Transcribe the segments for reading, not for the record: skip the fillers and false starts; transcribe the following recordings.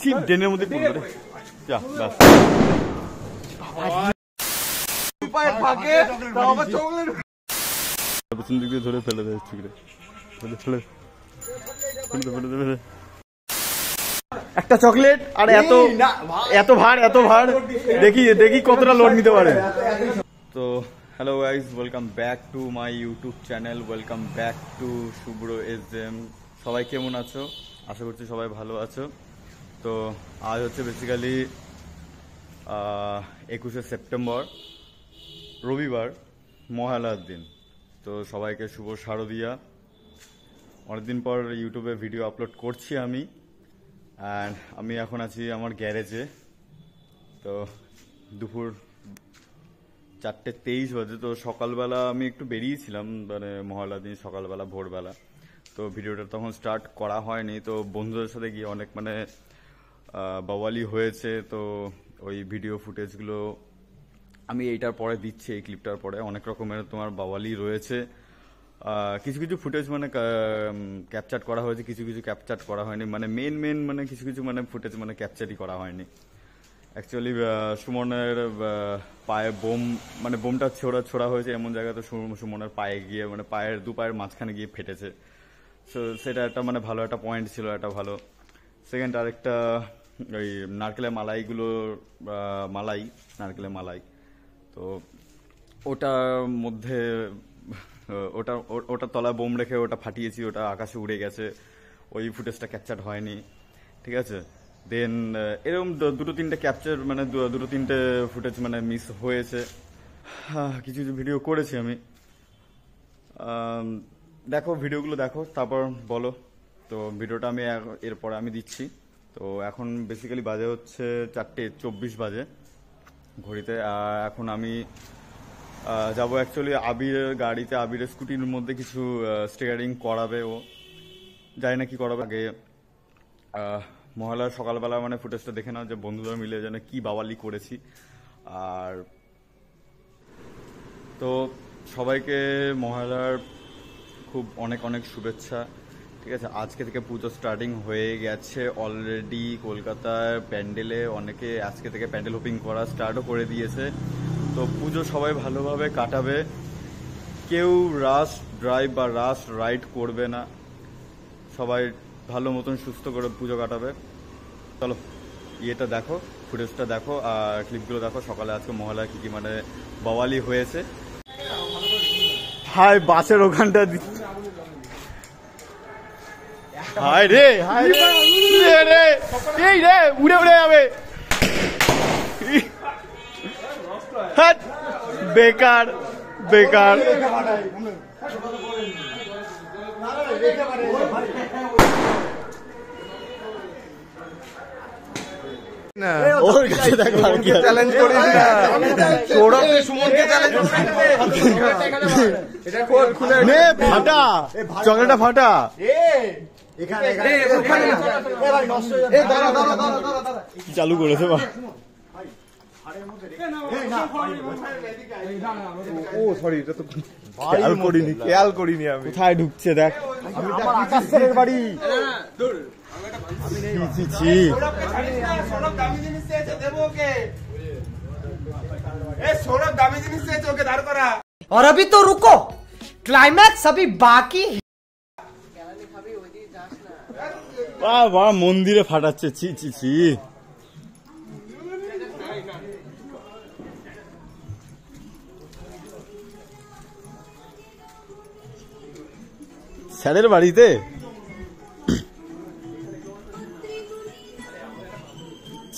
Chip ড্রেনের মধ্যে পড়লো রে। যা ব্যাস পেছন দিক দিয়ে ধরে ফেলে দেয় ঠিক ফেলে একটা চকলেট আর এত ভার দেখি কতটা লোড নিতে পারে। তো hello guys, welcome back to my YouTube channel, welcome back to Shubhra SM. সবাই কেমন আছো? আশা করছি সবাই ভালো আছো। তো আজ হচ্ছে বেসিক্যালি 21শে সেপ্টেম্বর, রবিবার, মহালয়ার দিন। তো সবাইকে শুভ শারদিয়া। অনেকদিন পর ইউটিউবে ভিডিও আপলোড করছি আমি, অ্যান্ড আমি এখন আছি আমার গ্যারেজে। তো দুপুর 4:23 বাজে। তো সকালবেলা আমি একটু বেরিয়েছিলাম, মানে মহালয়ার দিন সকালবেলা ভোরবেলা। তো ভিডিওটা তখন স্টার্ট করা হয়নি। তো বন্ধুদের সাথে গিয়ে অনেক মানে বাওয়ালি হয়েছে। তো ওই ভিডিও ফুটেজগুলো আমি এইটার পরে দিচ্ছি, এই ক্লিপটার পরে। অনেক রকমের তোমার বাওয়ালি রয়েছে। কিছু কিছু ফুটেজ মানে ক্যাপচার করা হয়েছে, কিছু কিছু ক্যাপচার করা হয়নি। মানে মেন মানে কিছু কিছু মানে ফুটেজ মানে ক্যাপচারই করা হয়নি। অ্যাকচুয়ালি সুমনের পায়ে বোমটা ছোড়া হয়েছে এমন জায়গায়। তো সুমনের পায়ে গিয়ে মানে দু পায়ের মাঝখানে গিয়ে ফেটেছে। সো সেটা একটা মানে ভালো একটা পয়েন্ট ছিল, একটা ভালো। সেকেন্ড আরেকটা ওই নারকেলের নারকেলের মালাই। তো ওটার মধ্যে ওটা তলায় বোম রেখে ওটা ফাটিয়েছি, ওটা আকাশে উড়ে গেছে। ওই ফুটেজটা ক্যাপচার হয়নি, ঠিক আছে। দেন এরকম দুটো তিনটে ফুটেজ মানে মিস হয়েছে। কিছু কিছু ভিডিও করেছি আমি। দেখো ভিডিওগুলো দেখো, তারপর বলো। তো ভিডিওটা আমি এরপরে আমি দিচ্ছি। তো এখন বেসিক্যালি বাজে হচ্ছে 4:24 বাজে ঘড়িতে। আর এখন আমি যাবো অ্যাকচুয়ালি আবিরের গাড়িতে। আবিরের স্কুটির মধ্যে কিছু স্টিয়ারিং করাবে, ও জানি না কি করাবে। আগে মহালয়ার সকালবেলা মানে ফুটেজটা দেখে নাও, যে বন্ধুরা মিলে যেন কি বাওয়ালি করেছি। আর তো সবাইকে মহালয়ার খুব অনেক অনেক শুভেচ্ছা, ঠিক আছে। আজকে থেকে পুজো স্টার্টিং হয়ে গেছে অলরেডি কলকাতার প্যান্ডেলে। অনেকে আজকে থেকে প্যান্ডেল ওপেনিং করা স্টার্টও করে দিয়েছে। তো পুজো সবাই ভালোভাবে কাটাবে, কেউ রাশ ড্রাইভ বা রাশ রাইড করবে না। সবাই ভালো মতন সুস্থ করে পুজো কাটাবে। চলো ইয়েটা দেখো, ফুটেজটা দেখো আর ক্লিপগুলো দেখো। সকালে আজকে মহালয়া কি কি মানে বাওয়ালি হয়েছে। হাই বাসের ওখানটা, হাই রে এই রে উড়ে যাবে। বেকার ওর কাছে দেখো আর কি চ্যালেঞ্জ করিস না। সৌরভকে সুমনকে চ্যালেঞ্জ নে, ফাটা চকলেটটা ফাটা। চালু করেছে বা ও সরি, এটা তো খেয়াল করিনি আমি। কোথায় ঢুকছে দেখ, আকাশের বাড়ি। और अभी तो रुको, क्लाइमैक्स अभी बाकी। বাহ মন্দিরে ফাটাচ্ছে, ছি ছি ছি। স্যারের বাড়িতে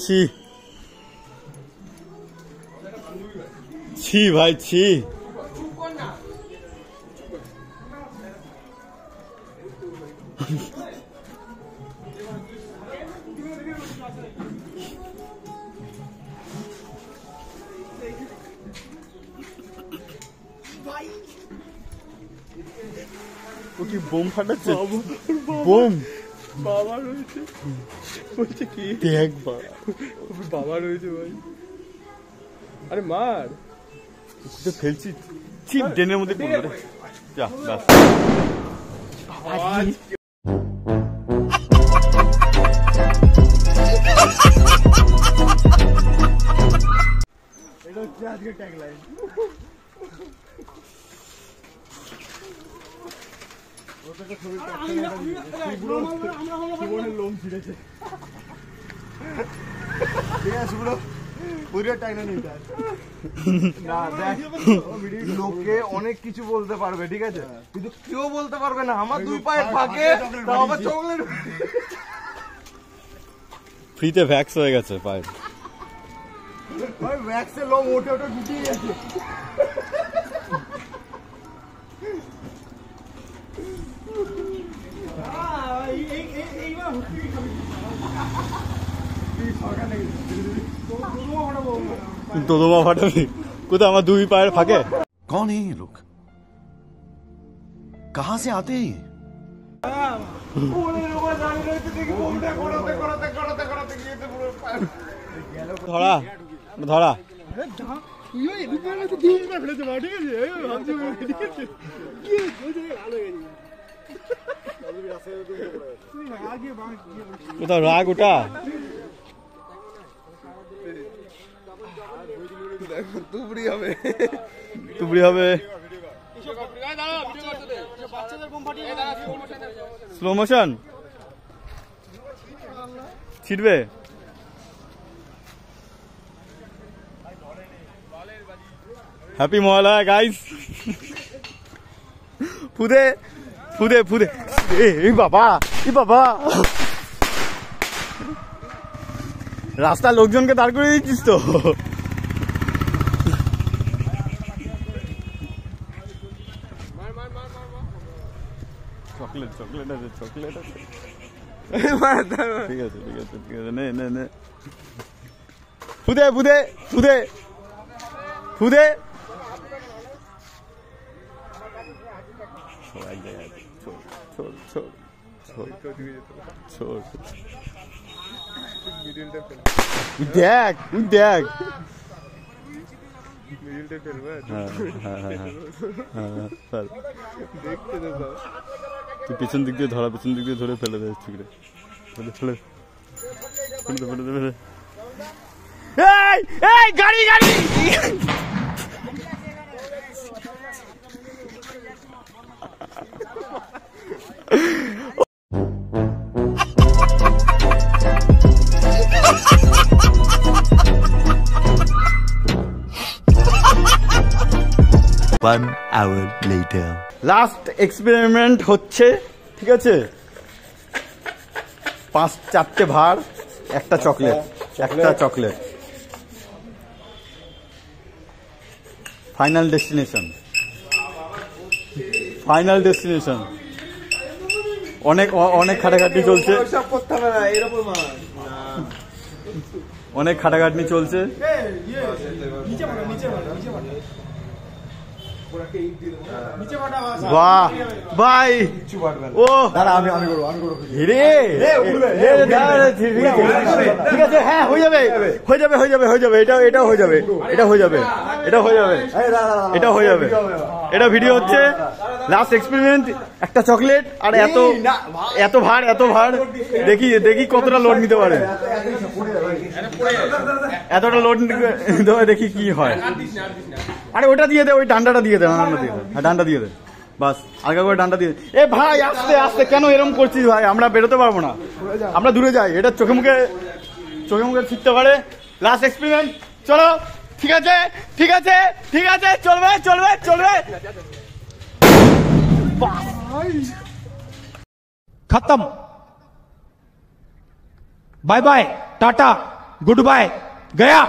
ছি ছি ভাই ছি। ও কি বোম ফাটাচ্ছে? বোম বাবা রয়েছে, বলছে কি দেখ বাবা রয়েছে ভাই। আরে মার, ফেলছি চিপ ড্রেনের মধ্যে পড়লো রে। যা ব্যাস। আজকে ট্যাগলাইন। ওটাকে ছবি জীবনের লোম ছিঁড়েছে। ঠিক আছে ব্রো, পুরো ট্যাগলাইন এটা। না দেখ, লোকে অনেক কিছু বলতে পারবে, ঠিক আছে, কিন্তু কেউ বলতে পারবে না আমার দুই পায়ের ফাঁকে তাও আবার চকলেট। ফ্রিতে ভ্যাক্স হয়ে গেছে পায়ে। ভাই ভ্যাক্সের লোম ওঠে ওঠে গুটিয়ে গেছে। তোদমা ফাটাবি কোথায় আমার দুই পায়ের ফাঁকে? कौन है ये लोग? कहां से आते हैं ये? ধরা ধরা কোথাও রাগ ওটা তুবড়ি হবে, তুবড়ি হবে। স্লো মোশন ছিটবে। Happy Mahalaya guys. ফুদে ফুদে ফুদে। এই বাবা, এই বাবা, রাস্তার লোকজনকে দাঁড় করে দিচ্ছিস তো। চকলেট চকলেট আছে, চকলেট আছে। ঠিক আছে ঠিক আছে ঠিক আছে, নে নে নে। ফুদে ফুদে ফুদে ফুদে। সবাই এক জায়গায় ছোট ছোট ছোট ছোট। দেখ তুই দেখ। তুই পিছন দিক দিয়ে ধরা, পিছন দিক দিয়ে ধরে ফেলে দেয় ঠিকরে, ফেলে ফেলে ফেলে ফেলে ফেলে। এই এই গাড়ি গাড়ি। One hour later. Last experiment হচ্ছে, ঠিক আছে, 4টে ভাড়, একটা চকলেট, একটা chocolate. Final destination, final destination. অনেক অনেক খাটাখাটনি চলছে, অনেক খাটাখাটনি চলছে। বাহ ভাই, ও রে, ঠিক আছে, হ্যাঁ হয়ে যাবে হয়ে যাবে হয়ে যাবে হয়ে যাবে। এটা এটাও হয়ে যাবে, এটা হয়ে যাবে, এটা হয়ে যাবে, এটা হয়ে যাবে। এটা ভিডিও হচ্ছে লাস্ট এক্সপেরিমেন্ট। একটা চকলেট আর এত এত ভার, এত ভার। দেখি দেখি কতটা লোড নিতে পারে, এতটা লোড নিতে পারে, দেখি কি হয়। আরে ওটা দিয়ে দে, ওই ডান্ডাটা দিয়ে দে, ডান্ডা দিয়ে দে, হ্যাঁ ডান্ডা দিয়ে দে, বাস আলগা করে ডান্ডা দিয়ে। এ ভাই আস্তে আস্তে কেন এরকম করছিস ভাই? আমরা বেরোতে পারবো না, আমরা দূরে যাই। এটা চোখে মুখে ছিটতে পারে। লাস্ট এক্সপেরিমেন্ট, চলো। ঠিক আছে ঠিক আছে ঠিক আছে, চলবে চলবে চলবে। खत्म। Bye bye, tata, goodbye, गया।